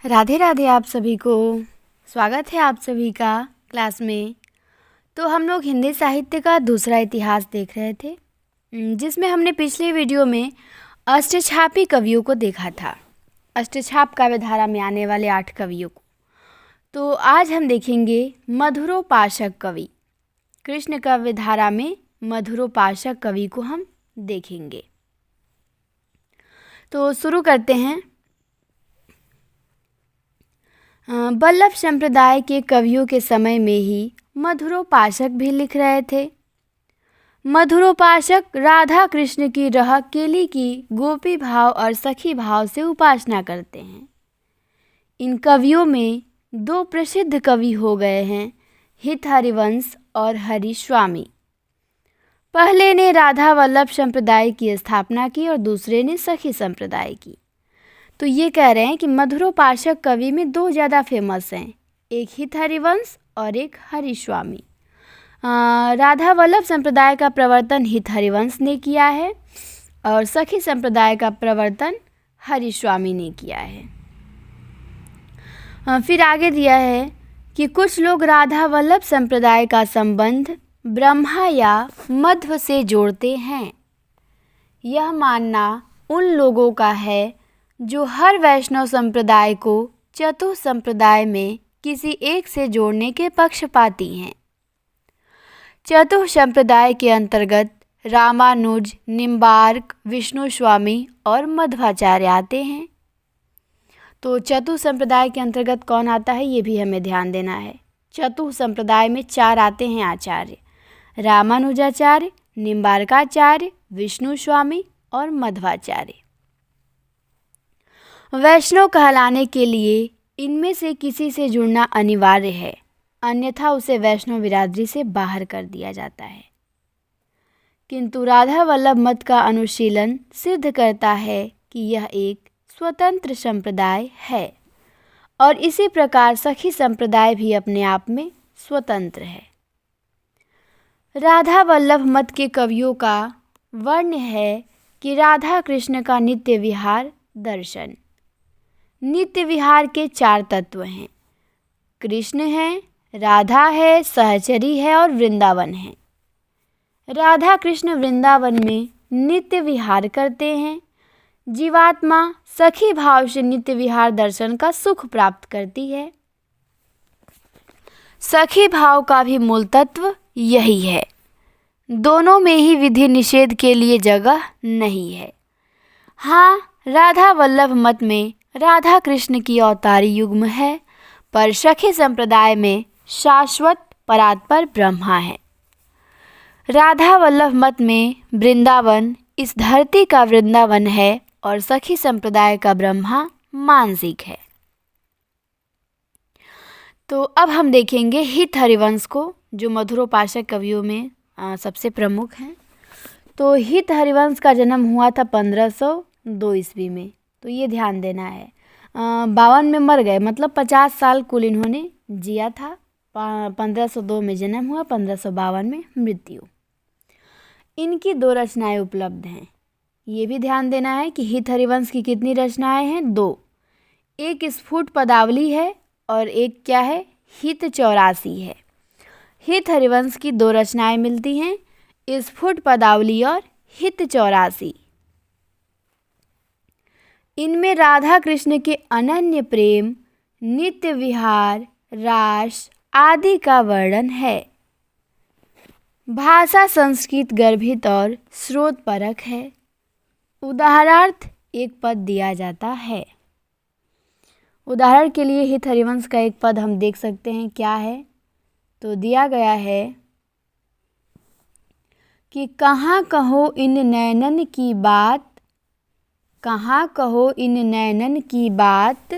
राधे राधे आप सभी को। स्वागत है आप सभी का क्लास में। तो हम लोग हिंदी साहित्य का दूसरा इतिहास देख रहे थे, जिसमें हमने पिछले वीडियो में अष्टछापी कवियों को देखा था, अष्टछाप काव्यधारा में आने वाले 8 कवियों को। तो आज हम देखेंगे मधुरोपासक कवि। कृष्ण काव्यधारा में मधुरोपासक कवि को हम देखेंगे। तो शुरू करते हैं। वल्लभ संप्रदाय के कवियों के समय में ही मधुरोपासक भी लिख रहे थे। मधुरोपासक राधा कृष्ण की रह केली की गोपी भाव और सखी भाव से उपासना करते हैं। इन कवियों में 2 प्रसिद्ध कवि हो गए हैं, हित हरिवंश और हरिस्वामी। पहले ने राधा वल्लभ संप्रदाय की स्थापना की और दूसरे ने सखी संप्रदाय की। तो ये कह रहे हैं कि मधुरोपासक कवि में 2 ज़्यादा फेमस हैं, एक हित हरिवंश और एक हरिस्वामी। राधा वल्लभ संप्रदाय का प्रवर्तन हित हरिवंश ने किया है और सखी संप्रदाय का प्रवर्तन हरिस्वामी ने किया है। फिर आगे दिया है कि कुछ लोग राधा वल्लभ संप्रदाय का संबंध ब्रह्मा या मध्व से जोड़ते हैं। यह मानना उन लोगों का है जो हर वैष्णव संप्रदाय को चतुः संप्रदाय में किसी एक से जोड़ने के पक्षपाती हैं। चतुः संप्रदाय के अंतर्गत रामानुज, निम्बार्क, विष्णु स्वामी और मध्वाचार्य आते हैं। तो चतुः संप्रदाय के अंतर्गत कौन आता है ये भी हमें ध्यान देना है। चतुः संप्रदाय में 4 आते हैं आचार्य, रामानुजाचार्य, निम्बार्काचार्य, विष्णु स्वामी और मध्वाचार्य। वैष्णव कहलाने के लिए इनमें से किसी से जुड़ना अनिवार्य है, अन्यथा उसे वैष्णव बिरादरी से बाहर कर दिया जाता है। किंतु राधा वल्लभ मत का अनुशीलन सिद्ध करता है कि यह एक स्वतंत्र संप्रदाय है और इसी प्रकार सखी संप्रदाय भी अपने आप में स्वतंत्र है। राधा वल्लभ मत के कवियों का वर्ण है कि राधा कृष्ण का नित्य विहार दर्शन। नित्य विहार के 4 तत्व हैं, कृष्ण है, राधा है, सहचरी है और वृंदावन है। राधा कृष्ण वृंदावन में नित्य विहार करते हैं। जीवात्मा सखी भाव से नित्य विहार दर्शन का सुख प्राप्त करती है। सखी भाव का भी मूल तत्व यही है। दोनों में ही विधि निषेध के लिए जगह नहीं है। हाँ, राधा वल्लभ मत में राधा कृष्ण की अवतारी युग्म है, पर सखी संप्रदाय में शाश्वत परात्पर ब्रह्मा है। राधा वल्लभ मत में वृंदावन इस धरती का वृंदावन है और सखी संप्रदाय का ब्रह्मा मानसिक है। तो अब हम देखेंगे हित हरिवंश को, जो मधुरोपासक कवियों में सबसे प्रमुख हैं। तो हित हरिवंश का जन्म हुआ था 1502 ईस्वी में। तो ये ध्यान देना है। 52 में मर गए, मतलब 50 साल कुल इन्होंने जिया था। 1502 में जन्म हुआ, 1552 में मृत्यु। इनकी 2 रचनाएं उपलब्ध हैं। ये भी ध्यान देना है कि हित हरिवंश की कितनी रचनाएं हैं? 2। एक स्फुट पदावली है और एक क्या है? हित 84 है। हित हरिवंश की 2 रचनाएं मिलती हैं, स्फुट पदावली और हित 84। इनमें राधा कृष्ण के अनन्य प्रेम, नित्य विहार, रास आदि का वर्णन है। भाषा संस्कृत गर्भित और स्रोत परक है। उदाहरणार्थ एक पद दिया जाता है। उदाहरण के लिए हित हरिवंश का एक पद हम देख सकते हैं, क्या है? तो दिया गया है कि कहाँ कहो इन नैनन की बात, कहाँ कहो इन नैनन की बात,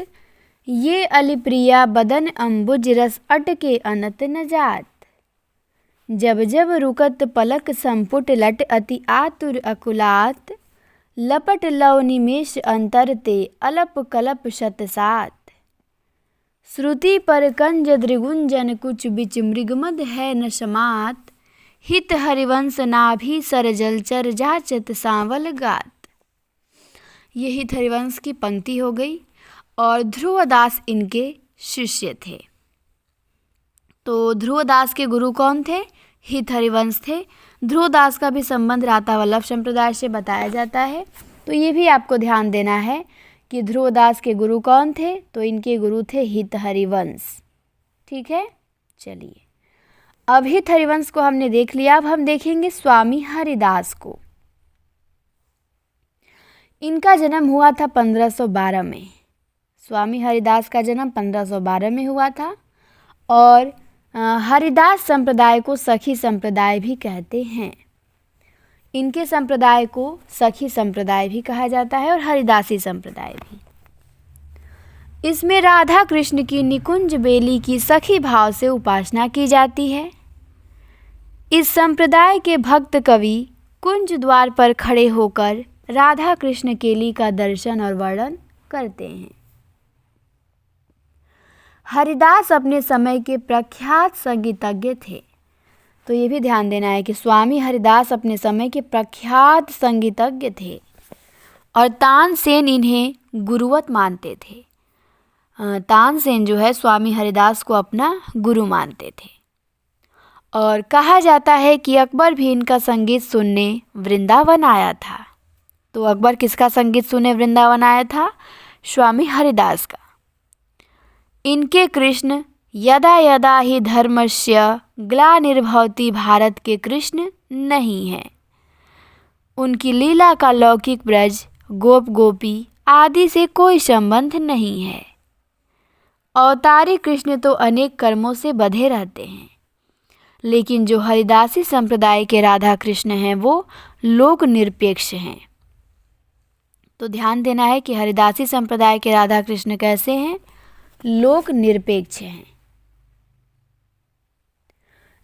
ये अलिप्रिया बदन अम्बुज रस अटके अनत न जात। जब जब रुकत पलक संपुट लट अति आतुर अकुलात, लपट लव निमेष अंतर ते अलप कलप शतसात। श्रुति पर कंज द्रिगुंजन कुछ बिच मृगमद है न समात, हित हरिवंश नाभि सर जलचर जाचत सांवल गात। ये हित हरिवंश की पंक्ति हो गई। और ध्रुवदास इनके शिष्य थे। तो ध्रुवदास के गुरु कौन थे? हित हरिवंश थे। ध्रुवदास का भी संबंध राधा वल्लभ संप्रदाय से बताया जाता है। तो ये भी आपको ध्यान देना है कि ध्रुवदास के गुरु कौन थे? तो इनके गुरु थे हित हरिवंश। ठीक है, चलिए अब हित हरिवंश को हमने देख लिया। अब हम देखेंगे स्वामी हरिदास को। इनका जन्म हुआ था 1512 में। स्वामी हरिदास का जन्म 1512 में हुआ था और हरिदास संप्रदाय को सखी संप्रदाय भी कहते हैं। इनके संप्रदाय को सखी संप्रदाय भी कहा जाता है और हरिदासी संप्रदाय भी। इसमें राधा कृष्ण की निकुंज बेली की सखी भाव से उपासना की जाती है। इस संप्रदाय के भक्त कवि कुंज द्वार पर खड़े होकर राधा कृष्ण केली का दर्शन और वर्णन करते हैं। हरिदास अपने समय के प्रख्यात संगीतज्ञ थे। तो ये भी ध्यान देना है कि स्वामी हरिदास अपने समय के प्रख्यात संगीतज्ञ थे और तानसेन इन्हें गुरुवत मानते थे। तानसेन जो है स्वामी हरिदास को अपना गुरु मानते थे और कहा जाता है कि अकबर भी इनका संगीत सुनने वृंदावन आया था। तो अकबर किसका संगीत सुनने वृंदावन आया था? स्वामी हरिदास का। इनके कृष्ण यदा यदा ही धर्मस्य ग्लानिर्भवति भारत के कृष्ण नहीं हैं। उनकी लीला का लौकिक ब्रज गोप गोपी आदि से कोई संबंध नहीं है। अवतारी कृष्ण तो अनेक कर्मों से बंधे रहते हैं, लेकिन जो हरिदासी संप्रदाय के राधा कृष्ण हैं वो लोक निरपेक्ष हैं। तो ध्यान देना है कि हरिदासी संप्रदाय के राधा कृष्ण कैसे हैं? लोक निरपेक्ष हैं।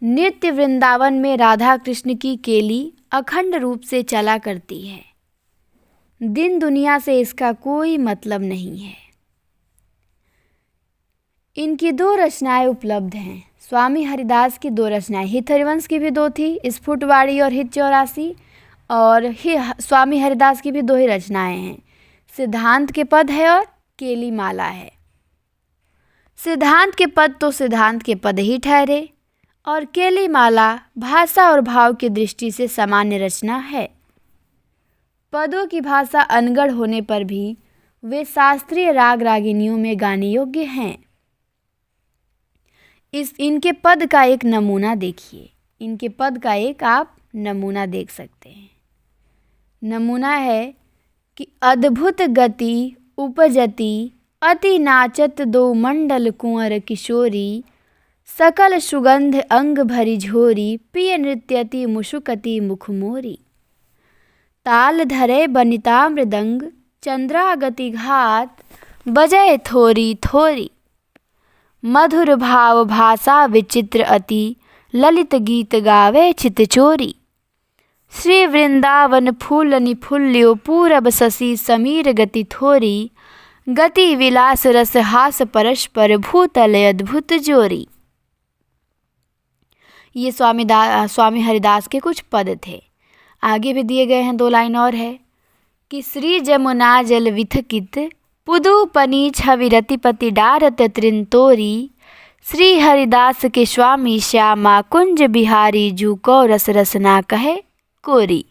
नित्य वृंदावन में राधा कृष्ण की केली अखंड रूप से चला करती है। दिन दुनिया से इसका कोई मतलब नहीं है। इनकी 2 रचनाएं उपलब्ध हैं। स्वामी हरिदास की 2 रचनाएं, हित हरिवंश की भी 2 थी, स्फुटवाड़ी और हित 84, और स्वामी हरिदास की भी 2 ही रचनाएं हैं। सिद्धांत के पद है और केली माला है। सिद्धांत के पद तो सिद्धांत के पद ही ठहरे और केली माला भाषा और भाव की दृष्टि से सामान्य रचना है। पदों की भाषा अनगढ़ होने पर भी वे शास्त्रीय राग रागिनियों में गाने योग्य हैं। इनके पद का एक नमूना देखिए। इनके पद का एक आप नमूना देख सकते हैं। नमूना है कि अद्भुत गति उपजती अति नाचत 2 मंडल कुंवर किशोरी सकल सुगंध अंग भरी झोरी पिय नृत्यति मुशुकति मुखमोरी ताल धरे बनिता मृदंग चंद्रागति घात बजय थोरी थोरी मधुर भाव भाषा विचित्र अति ललित गीत गावे चित चोरी श्री वृंदावन फूल निफुल्यो पूरब शशि समीर गति थोरी गति विलास रस हास परस्पर भूतल अद्भुत जोरी। ये स्वामी हरिदास के कुछ पद थे। आगे भी दिए गए हैं 2 लाइन और है कि श्री जमुना जल विथकित पुदु पनी छविरतिपति डारत त्रिंतोरी श्री हरिदास के स्वामी श्यामा कुंज बिहारी जू को रस रसना कहे कोरी।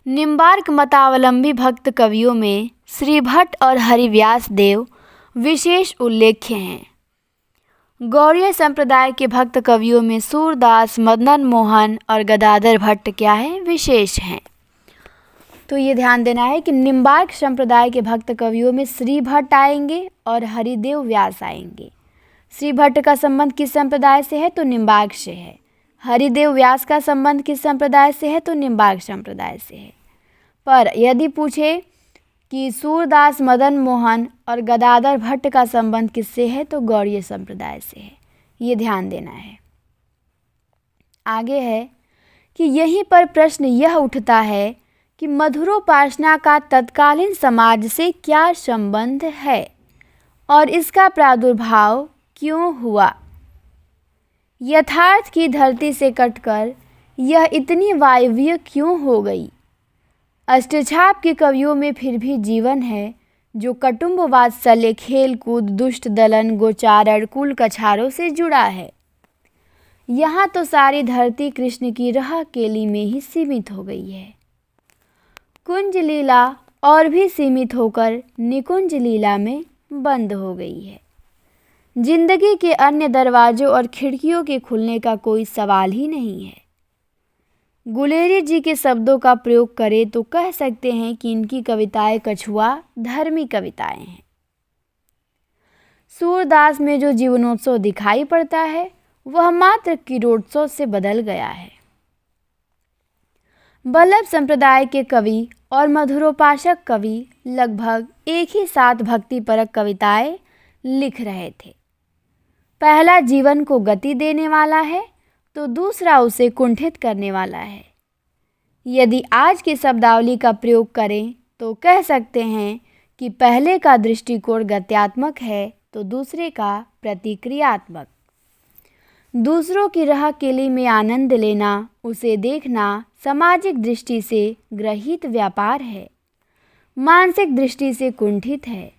निम्बार्क मतावलंबी भक्त कवियों में श्री भट्ट और हरिव्यास देव विशेष उल्लेख्य हैं। गौड़ीय संप्रदाय के भक्त कवियों में सूरदास, मदन मोहन और गदाधर भट्ट क्या है? विशेष हैं। तो ये ध्यान देना है कि निम्बार्क संप्रदाय के भक्त कवियों में श्री भट्ट आएंगे और हरिदेव व्यास आएंगे। श्री भट्ट का संबंध किस संप्रदाय से है? तो निम्बार्क से है। हरिदेव व्यास का संबंध किस संप्रदाय से है? तो निम्बार्क संप्रदाय से है। पर यदि पूछे कि सूरदास, मदन मोहन और गदाधर भट्ट का संबंध किससे है? तो गौड़ीय संप्रदाय से है। ये ध्यान देना है। आगे है कि यहीं पर प्रश्न यह उठता है कि मधुरोपासना का तत्कालीन समाज से क्या संबंध है और इसका प्रादुर्भाव क्यों हुआ? यथार्थ की धरती से कटकर यह इतनी वायव्य क्यों हो गई? अष्टछाप के कवियों में फिर भी जीवन है जो कुटुंब वात्सल्य, खेल कूद, दुष्ट दलन, गोचारण, कुल कछारों से जुड़ा है। यहाँ तो सारी धरती कृष्ण की राह केली में ही सीमित हो गई है। कुंज लीला और भी सीमित होकर निकुंज लीला में बंद हो गई है। जिंदगी के अन्य दरवाजों और खिड़कियों के खुलने का कोई सवाल ही नहीं है। गुलेरी जी के शब्दों का प्रयोग करें तो कह सकते हैं कि इनकी कविताएं कछुआ धर्मी कविताएं हैं। सूरदास में जो जीवनोत्सव दिखाई पड़ता है वह मात्र किरीटोत्सव से बदल गया है। वल्लभ संप्रदाय के कवि और मधुरोपासक कवि लगभग एक ही साथ भक्तिपरक कविताएं लिख रहे थे। पहला जीवन को गति देने वाला है तो दूसरा उसे कुंठित करने वाला है। यदि आज की शब्दावली का प्रयोग करें तो कह सकते हैं कि पहले का दृष्टिकोण गत्यात्मक है तो दूसरे का प्रतिक्रियात्मक। दूसरों की राह केली में आनंद लेना, उसे देखना सामाजिक दृष्टि से ग्रहित व्यापार है, मानसिक दृष्टि से कुंठित है।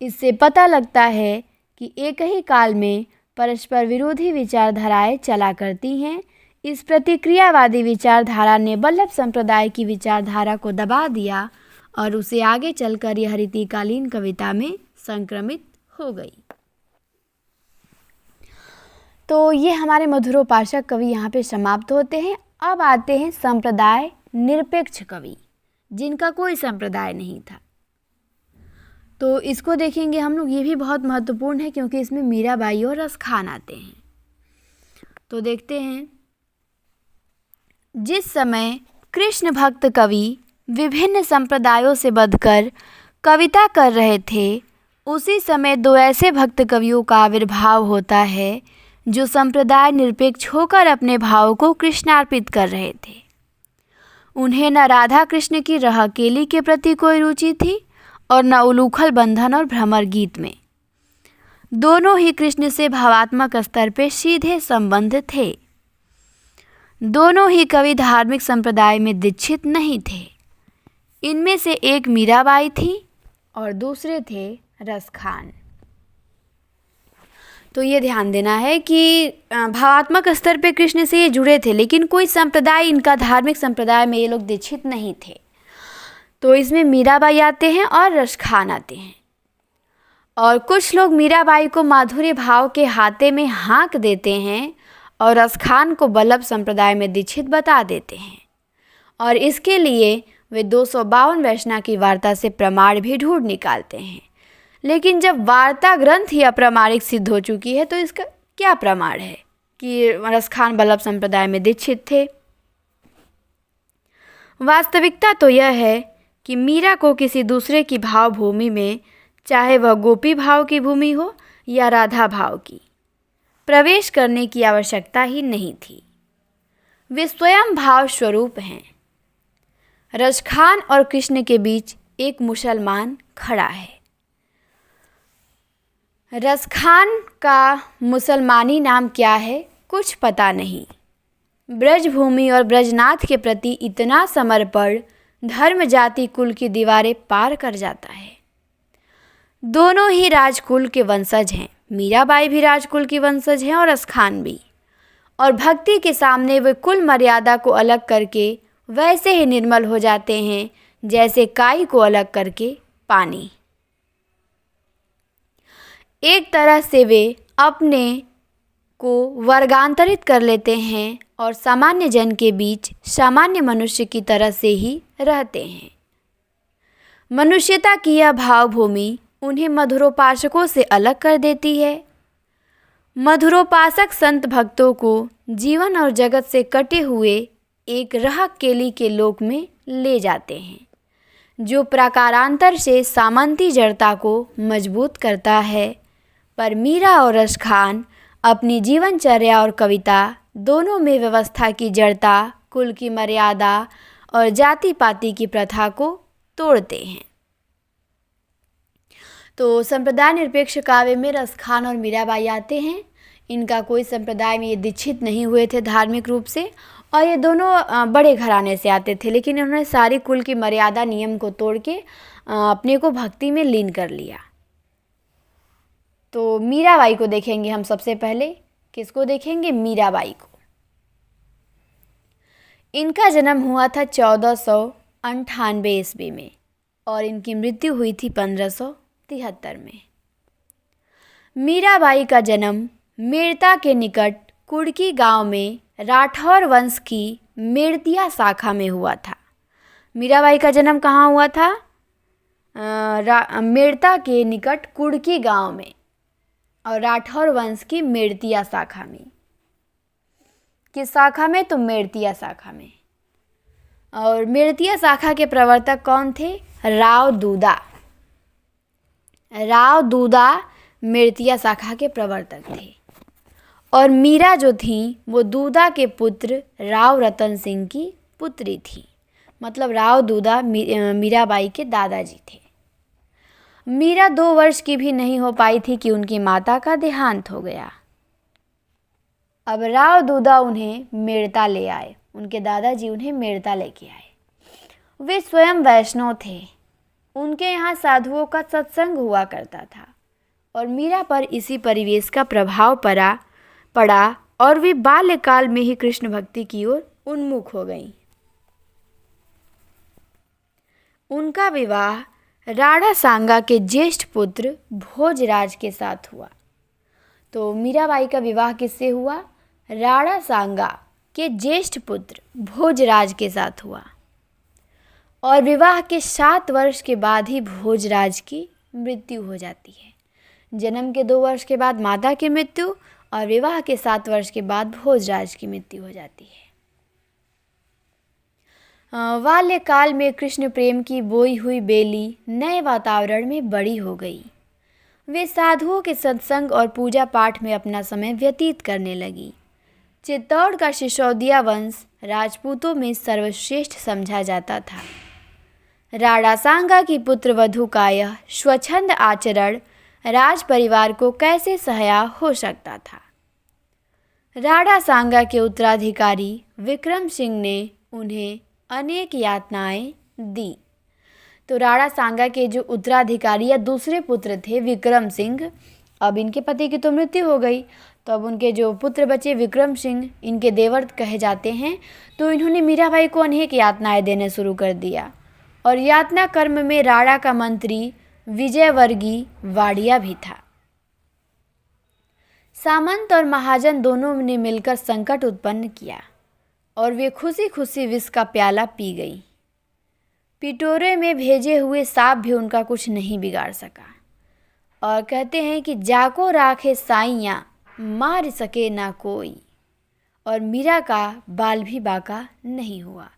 इससे पता लगता है कि एक ही काल में परस्पर विरोधी विचारधाराएं चला करती हैं। इस प्रतिक्रियावादी विचारधारा ने वल्लभ संप्रदाय की विचारधारा को दबा दिया और उसे आगे चलकर यह रीतिकालीन कविता में संक्रमित हो गई। तो ये हमारे मधुरोपासक कवि यहाँ पे समाप्त होते हैं। अब आते हैं संप्रदाय निरपेक्ष कवि, जिनका कोई संप्रदाय नहीं था। तो इसको देखेंगे हम लोग। ये भी बहुत महत्वपूर्ण है क्योंकि इसमें मीराबाई और रसखान आते हैं। तो देखते हैं, जिस समय कृष्ण भक्त कवि विभिन्न संप्रदायों से बंधकर कविता कर रहे थे, उसी समय दो ऐसे भक्त कवियों का आविर्भाव होता है जो संप्रदाय निरपेक्ष होकर अपने भाव को कृष्णार्पित कर रहे थे। उन्हें न राधा कृष्ण की राह केली के प्रति कोई रुचि थी और न उलूखल बंधन और भ्रमर गीत में। दोनों ही कृष्ण से भावात्मक स्तर पर सीधे संबंध थे। दोनों ही कवि धार्मिक संप्रदाय में दीक्षित नहीं थे। इनमें से एक मीराबाई थी और दूसरे थे रसखान। तो ये ध्यान देना है कि भावात्मक स्तर पे कृष्ण से ये जुड़े थे, लेकिन कोई संप्रदाय, इनका धार्मिक संप्रदाय में ये लोग दीक्षित नहीं थे। तो इसमें मीराबाई आते हैं और रसखान आते हैं। और कुछ लोग मीराबाई को माधुर्य भाव के हाथे में हाँक देते हैं और रसखान को वल्लभ संप्रदाय में दीक्षित बता देते हैं। और इसके लिए वे 252 वैष्णव की वार्ता से प्रमाण भी ढूंढ निकालते हैं। लेकिन जब वार्ता ग्रंथ ही अप्रामाणिक सिद्ध हो चुकी है तो इसका क्या प्रमाण है कि रसखान वल्लभ संप्रदाय में दीक्षित थे। वास्तविकता तो यह है कि मीरा को किसी दूसरे की भाव भूमि में, चाहे वह गोपी भाव की भूमि हो या राधा भाव की, प्रवेश करने की आवश्यकता ही नहीं थी। वे स्वयं भाव स्वरूप हैं। रसखान और कृष्ण के बीच एक मुसलमान खड़ा है। रसखान का मुसलमानी नाम क्या है कुछ पता नहीं। ब्रजभूमि और ब्रजनाथ के प्रति इतना समर्पण धर्म, जाति, कुल की दीवारें पार कर जाता है। दोनों ही राजकुल के वंशज हैं। मीराबाई भी राजकुल की वंशज हैं और रसखान भी। और भक्ति के सामने वे कुल मर्यादा को अलग करके वैसे ही निर्मल हो जाते हैं जैसे काई को अलग करके पानी। एक तरह से वे अपने को वर्गांतरित कर लेते हैं और सामान्य जन के बीच सामान्य मनुष्य की तरह से ही रहते हैं। मनुष्यता की यह भावभूमि उन्हें मधुरोपासकों से अलग कर देती है। मधुरोपासक संत भक्तों को जीवन और जगत से कटे हुए एक राह केली के लोक में ले जाते हैं, जो प्राकारांतर से सामंती जड़ता को मजबूत करता है। पर मीरा और रसखान अपनी जीवनचर्या और कविता दोनों में व्यवस्था की जड़ता, कुल की मर्यादा और जाति पाति की प्रथा को तोड़ते हैं। तो संप्रदाय निरपेक्ष काव्य में रसखान और मीराबाई आते हैं। इनका कोई संप्रदाय में ये दीक्षित नहीं हुए थे धार्मिक रूप से, और ये दोनों बड़े घराने से आते थे, लेकिन इन्होंने सारी कुल की मर्यादा नियम को तोड़ के अपने को भक्ति में लीन कर लिया। तो मीराबाई को देखेंगे हम सबसे पहले। किसको देखेंगे? मीराबाई को। इनका जन्म हुआ था 1498 ईस्वी में और इनकी मृत्यु हुई थी 1573 में। मीराबाई का जन्म मेड़ता के निकट कुड़की गांव में राठौर वंश की मेड़तिया शाखा में हुआ था। मीराबाई का जन्म कहाँ हुआ था? मेड़ता के निकट कुड़की गांव में और राठौर वंश की मेड़तिया शाखा में। किस शाखा में? तो मेड़तिया शाखा में। और मेड़तिया शाखा के प्रवर्तक कौन थे? राव दूदा। राव दूदा मेड़तिया शाखा के प्रवर्तक थे। और मीरा जो थी वो दूदा के पुत्र राव रतन सिंह की पुत्री थी। मतलब राव दूदा मीराबाई के दादाजी थे। मीरा 2 वर्ष की भी नहीं हो पाई थी कि उनकी माता का देहांत हो गया। अब राव दूदा उन्हें मेड़ता ले आए। उनके दादाजी उन्हें मेड़ता लेके आए। वे स्वयं वैष्णव थे। उनके यहाँ साधुओं का सत्संग हुआ करता था और मीरा पर इसी परिवेश का प्रभाव पड़ा और वे बाल्यकाल में ही कृष्ण भक्ति की ओर उन्मुख हो गईं। उनका विवाह राणा सांगा के ज्येष्ठ पुत्र भोजराज के साथ हुआ। तो मीराबाई का विवाह किससे हुआ? राणा सांगा के ज्येष्ठ पुत्र भोजराज के साथ हुआ। और विवाह के 7 वर्ष के बाद ही भोजराज की मृत्यु हो जाती है। जन्म के 2 वर्ष के बाद माता की मृत्यु और विवाह के 7 वर्ष के बाद भोजराज की मृत्यु हो जाती है। बाल्यकाल में कृष्ण प्रेम की बोई हुई बेली नए वातावरण में बड़ी हो गई। वे साधुओं के सत्संग और पूजा पाठ में अपना समय व्यतीत करने लगी। चित्तौड़ का सिसोदिया वंश राजपूतों में सर्वश्रेष्ठ समझा जाता था। राणा सांगा की पुत्र वधू का यह स्वच्छंद आचरण राज परिवार को कैसे सहायक हो सकता था? राणा सांगा के उत्तराधिकारी विक्रम सिंह ने उन्हें अनेक यातनाएं दी। तो राणा सांगा के जो उत्तराधिकारी या दूसरे पुत्र थे विक्रम सिंह, अब इनके पति की तो मृत्यु हो गई, तो अब उनके जो पुत्र बचे विक्रम सिंह, इनके देवर कहे जाते हैं। तो इन्होंने मीराबाई को अनेक यातनाएं देने शुरू कर दिया। और यातना कर्म में राणा का मंत्री विजयवर्गी वाड़िया भी था। सामंत और महाजन दोनों ने मिलकर संकट उत्पन्न किया और वे खुशी खुशी विष का प्याला पी गई। पिटोरे में भेजे हुए सांप भी उनका कुछ नहीं बिगाड़ सका। और कहते हैं कि जाको राखे साइयाँ मार सके ना कोई। और मीरा का बाल भी बाका नहीं हुआ।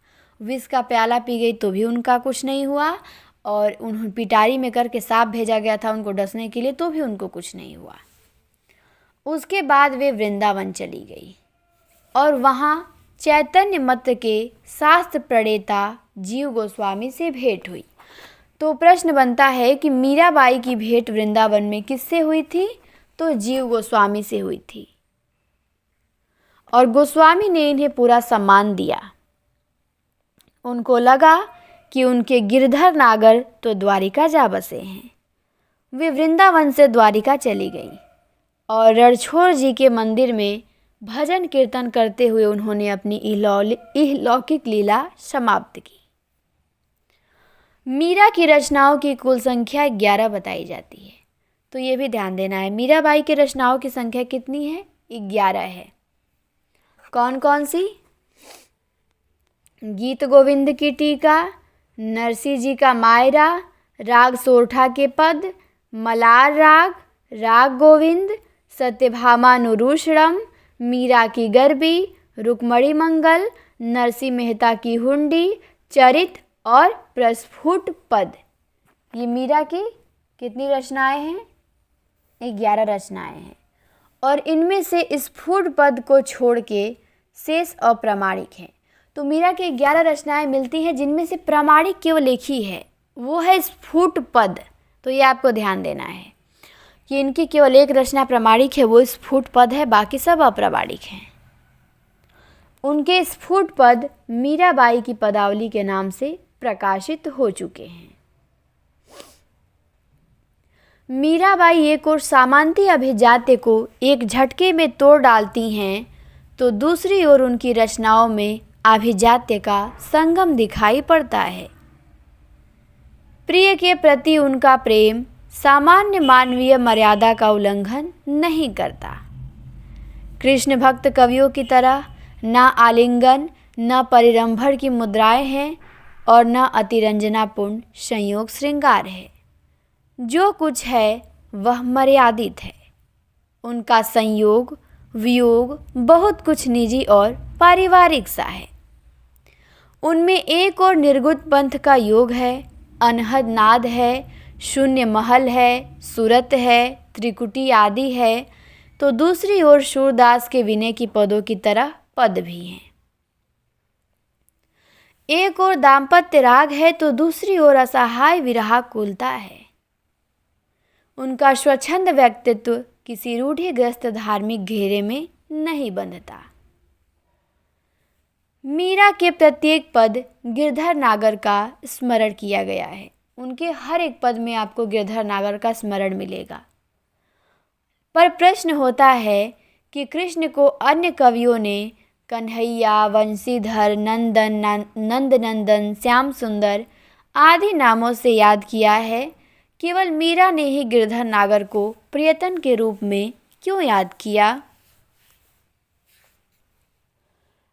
विष का प्याला पी गई तो भी उनका कुछ नहीं हुआ और उन्हें पिटारी में करके सांप भेजा गया था उनको डसने के लिए, तो भी उनको कुछ नहीं हुआ। उसके बाद वे वृंदावन चली गई और वहाँ चैतन्य मत के शास्त्र प्रणेता जीव गोस्वामी से भेंट हुई। तो प्रश्न बनता है कि मीराबाई की भेंट वृंदावन में किससे हुई थी? तो जीव गोस्वामी से हुई थी। और गोस्वामी ने इन्हें पूरा सम्मान दिया। उनको लगा कि उनके गिरधर नागर तो द्वारिका जा बसे हैं। वे वृंदावन से द्वारिका चली गई और रणछोड़ जी के मंदिर में भजन कीर्तन करते हुए उन्होंने अपनी इहलौकिक लीला समाप्त की। मीरा की रचनाओं की कुल संख्या 11 बताई जाती है। तो ये भी ध्यान देना है, मीराबाई की रचनाओं की संख्या कितनी है? 11 है। कौन कौन सी? गीत गोविंद की टीका, नरसिंह जी का मायरा, राग सोरठा के पद, मलार राग, राग गोविंद, सत्यभामानुरूषणम, मीरा की गरबी, रुक्मणी मंगल, नरसिंह मेहता की हुंडी, चरित और प्रस्फुट पद। ये मीरा की कितनी रचनाएं हैं? 11 रचनाएं हैं। और इनमें से स्फुट पद को छोड़ के शेष अप्रामाणिक हैं। तो मीरा की 11 रचनाएं मिलती हैं जिनमें से प्रामाणिक केवल एक ही है, वो है स्फुट पद। तो ये आपको ध्यान देना है कि इनकी केवल एक रचना प्रामाणिक है, वो स्फुट पद है, बाकी सब अप्रामाणिक हैं। उनके स्फुट पद मीराबाई की पदावली के नाम से प्रकाशित हो चुके हैं। मीराबाई एक और सामंती अभिजात्य को एक झटके में तोड़ डालती हैं तो दूसरी ओर उनकी रचनाओं में अभिजात्य का संगम दिखाई पड़ता है। प्रिय के प्रति उनका प्रेम सामान्य मानवीय मर्यादा का उल्लंघन नहीं करता। कृष्ण भक्त कवियों की तरह न आलिंगन न परिरंभण की मुद्राएं हैं और न अतिरंजनापूर्ण संयोग श्रृंगार है। जो कुछ है वह मर्यादित है। उनका संयोग वियोग बहुत कुछ निजी और पारिवारिक सा है। उनमें एक और निर्गुण पंथ का योग है, अनहद नाद है, शून्य महल है, सूरत है, त्रिकुटी आदि है, तो दूसरी ओर सूरदास के विनय की पदों की तरह पद भी हैं। एक और दाम्पत्य राग है तो दूसरी ओर असहाय विरह कुलता है। उनका स्वच्छंद व्यक्तित्व किसी रूढ़िग्रस्त धार्मिक घेरे में नहीं बंधता। मीरा के प्रत्येक पद गिरधर नागर का स्मरण किया गया है। उनके हर एक पद में आपको गिरधर नागर का स्मरण मिलेगा। पर प्रश्न होता है कि कृष्ण को अन्य कवियों ने कन्हैया, वंशीधर, नंदनंदन, श्याम सुंदर आदि नामों से याद किया है, केवल मीरा ने ही गिरधर नागर को प्रियतम के रूप में क्यों याद किया?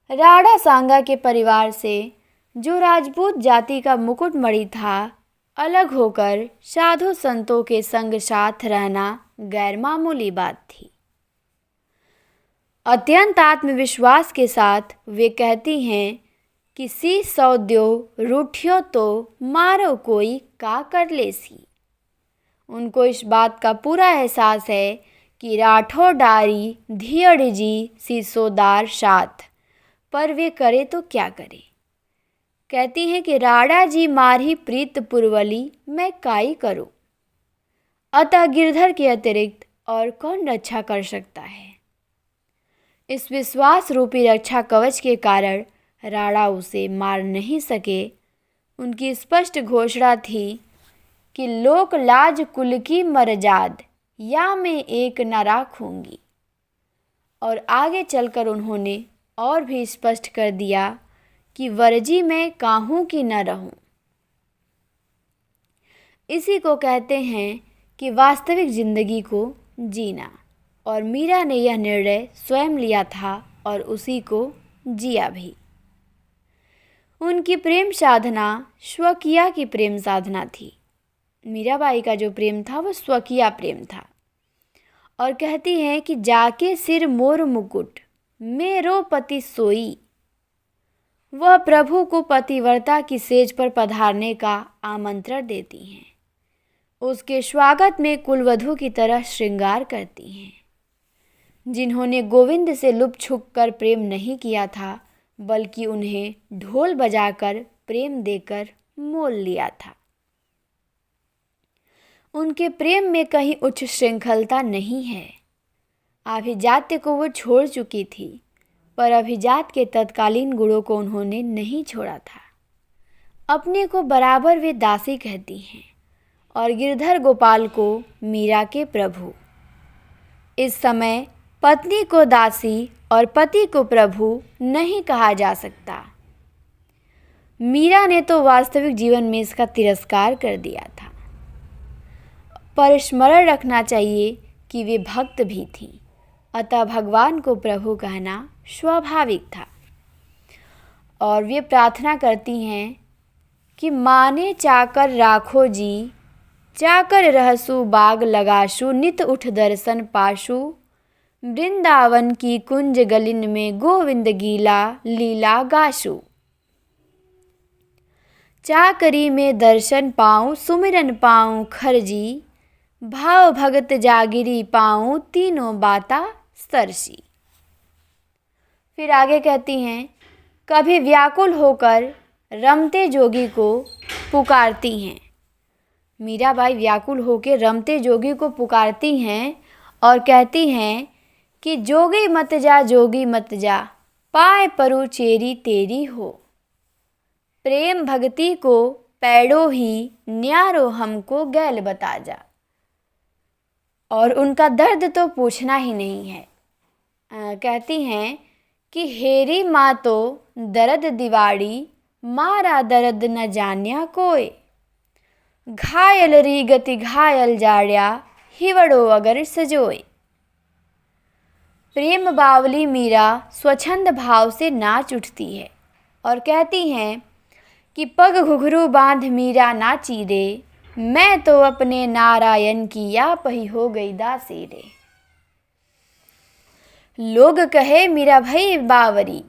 राणा सांगा के परिवार से जो राजपूत जाति का मुकुटमणि था, अलग होकर साधु संतों के संग साथ रहना गैर मामूली बात थी। अत्यंत आत्मविश्वास के साथ वे कहती हैं कि सी सौ द्यो रूठियो तो मारो कोई का कर ले सी। उनको इस बात का पूरा एहसास है कि राठौर डारी धियड़ जी सीसोदार साथ, पर वे करे तो क्या करे। कहती हैं कि राणा जी मारही प्रीत पुरवली मैं काई करूं। अतः गिरधर के अतिरिक्त और कौन रक्षा कर सकता है। इस विश्वास रूपी रक्षा कवच के कारण राणा उसे मार नहीं सके। उनकी स्पष्ट घोषणा थी कि लोक लाज कुल की मर्याद या मैं एक न राखूंगी। और आगे चलकर उन्होंने और भी स्पष्ट कर दिया कि वर्जी मैं काहूं की न रहूं। इसी को कहते हैं कि वास्तविक जिंदगी को जीना, और मीरा ने यह निर्णय स्वयं लिया था और उसी को जिया भी। उनकी प्रेम साधना स्वकीय की प्रेम साधना थी। मीराबाई का जो प्रेम था वह स्वकीय प्रेम था। और कहती हैं कि जाके सिर मोर मुकुट मेरो पति सोई। वह प्रभु को पतिव्रता की सेज पर पधारने का आमंत्रण देती हैं। उसके स्वागत में कुलवधू की तरह श्रृंगार करती हैं। जिन्होंने गोविंद से लुप छुप कर प्रेम नहीं किया था, बल्कि उन्हें ढोल बजाकर प्रेम देकर मोल लिया था। उनके प्रेम में कहीं उच्च श्रृंखलता नहीं है। अभिजात्य को वो छोड़ चुकी थी, पर अभिजात के तत्कालीन गुणों को उन्होंने नहीं छोड़ा था। अपने को बराबर वे दासी कहती हैं और गिरधर गोपाल को मीरा के प्रभु। इस समय पत्नी को दासी और पति को प्रभु नहीं कहा जा सकता। मीरा ने तो वास्तविक जीवन में इसका तिरस्कार कर दिया था। पर स्मरण रखना चाहिए कि वे भक्त भी थीं, अतः भगवान को प्रभु कहना स्वाभाविक था। और वे प्रार्थना करती हैं कि माने चाकर राखो जी, चाकर रहसु बाग लगाशु, नित उठ दर्शन पाशु, वृंदावन की कुंज गलिन में गोविंद गीला लीला गाशु। चाकरी में दर्शन पाऊँ सुमिरन पाऊँ खरजी, भाव भगत जागिरी पाऊँ तीनों बाता सरसी। फिर आगे कहती हैं, कभी व्याकुल होकर रमते जोगी को पुकारती हैं। मीराबाई व्याकुल होकर रमते जोगी को पुकारती हैं और कहती हैं कि जोगी मत जा, पाए परु चेरी तेरी हो। प्रेम भक्ति को पैड़ो ही न्यारो हमको गैल बता जा। और उनका दर्द तो पूछना ही नहीं है। कहती हैं कि हेरी माँ तो दर्द दिवाड़ी, मारा दर्द न जान्या कोय, घायल री गति घायल जाड्या, हिवड़ो अगर सजोय। प्रेम बावली मीरा स्वच्छंद भाव से नाच उठती है और कहती हैं कि पग घुघरू बांध मीरा नाची रे, मैं तो अपने नारायण की या पही हो गई दासी रे। लोग कहे मीरा भई बावरी,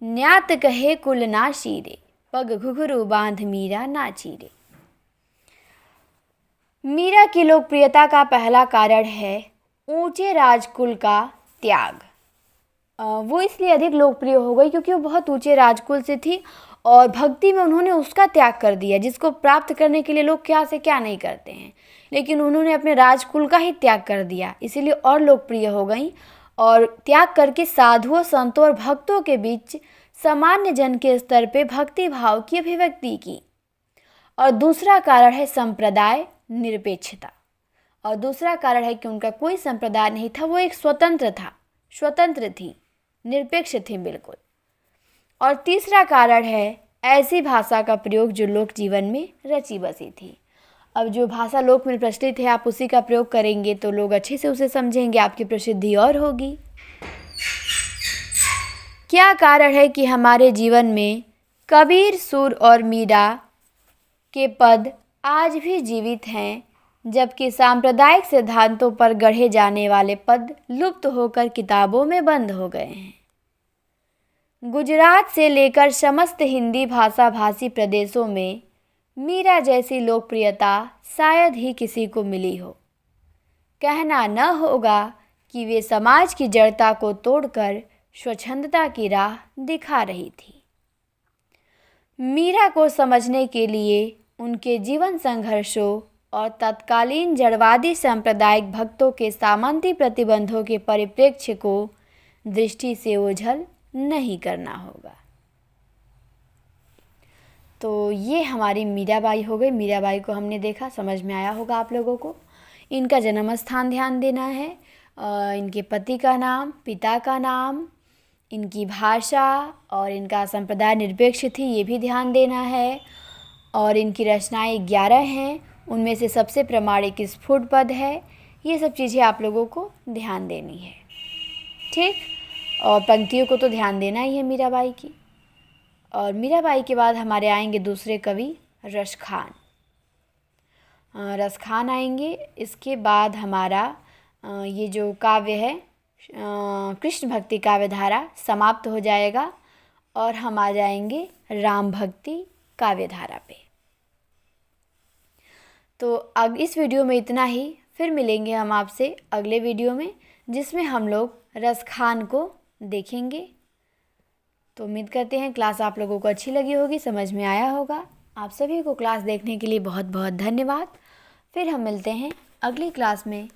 न्यात कहे कुल नाशी रे, पग घुघरू बांध मीरा नाची रे। मीरा की लोकप्रियता का पहला कारण है ऊंचे राजकुल का त्याग। वो इसलिए अधिक लोकप्रिय हो गई क्योंकि वो बहुत ऊंचे राजकुल से थी और भक्ति में उन्होंने उसका त्याग कर दिया, जिसको प्राप्त करने के लिए लोग क्या से क्या नहीं करते हैं, लेकिन उन्होंने अपने राजकुल का ही त्याग कर दिया, इसीलिए और लोकप्रिय हो गई और त्याग करके साधुओं, संतों और भक्तों के बीच सामान्य जन के स्तर पे भक्ति भाव की अभिव्यक्ति की। और दूसरा कारण है संप्रदाय निरपेक्षता। और दूसरा कारण है कि उनका कोई संप्रदाय नहीं था, वो एक स्वतंत्र थी, निरपेक्ष थी बिल्कुल। और तीसरा कारण है ऐसी भाषा का प्रयोग जो लोक जीवन में रची बसी थी। अब जो भाषा लोक में प्रचलित है आप उसी का प्रयोग करेंगे तो लोग अच्छे से उसे समझेंगे, आपकी प्रसिद्धि और होगी। क्या कारण है कि हमारे जीवन में कबीर, सूर और मीरा के पद आज भी जीवित हैं, जबकि सांप्रदायिक सिद्धांतों पर गढ़े जाने वाले पद लुप्त होकर किताबों में बंद हो गए हैं। गुजरात से लेकर समस्त हिंदी भाषा भाषी प्रदेशों में मीरा जैसी लोकप्रियता शायद ही किसी को मिली हो। कहना न होगा कि वे समाज की जड़ता को तोड़कर स्वच्छंदता की राह दिखा रही थी। मीरा को समझने के लिए उनके जीवन संघर्षों और तत्कालीन जड़वादी सांप्रदायिक भक्तों के सामंती प्रतिबंधों के परिप्रेक्ष्य को दृष्टि से ओझल नहीं करना होगा। तो ये हमारी मीराबाई हो गई। मीराबाई को हमने देखा, समझ में आया होगा आप लोगों को। इनका जन्म स्थान ध्यान देना है, इनके पति का नाम, पिता का नाम, इनकी भाषा और इनका संप्रदाय निरपेक्ष थी ये भी ध्यान देना है। और इनकी रचनाएं 11 हैं, उनमें से सबसे प्रामाणिक स्फुट पद है। ये सब चीज़ें आप लोगों को ध्यान देनी है, ठीक। और पंक्तियों को तो ध्यान देना ही है मीराबाई की। और मीराबाई के बाद हमारे आएंगे दूसरे कवि रसखान। रसखान आएंगे। इसके बाद हमारा ये जो काव्य है कृष्ण भक्ति काव्य धारा समाप्त हो जाएगा और हम आ जाएंगे राम भक्ति काव्य धारा पे। तो अब इस वीडियो में इतना ही, फिर मिलेंगे हम आपसे अगले वीडियो में जिसमें हम लोग रसखान को देखेंगे। तो उम्मीद करते हैं क्लास आप लोगों को अच्छी लगी होगी, समझ में आया होगा। आप सभी को क्लास देखने के लिए बहुत बहुत धन्यवाद। फिर हम मिलते हैं अगली क्लास में।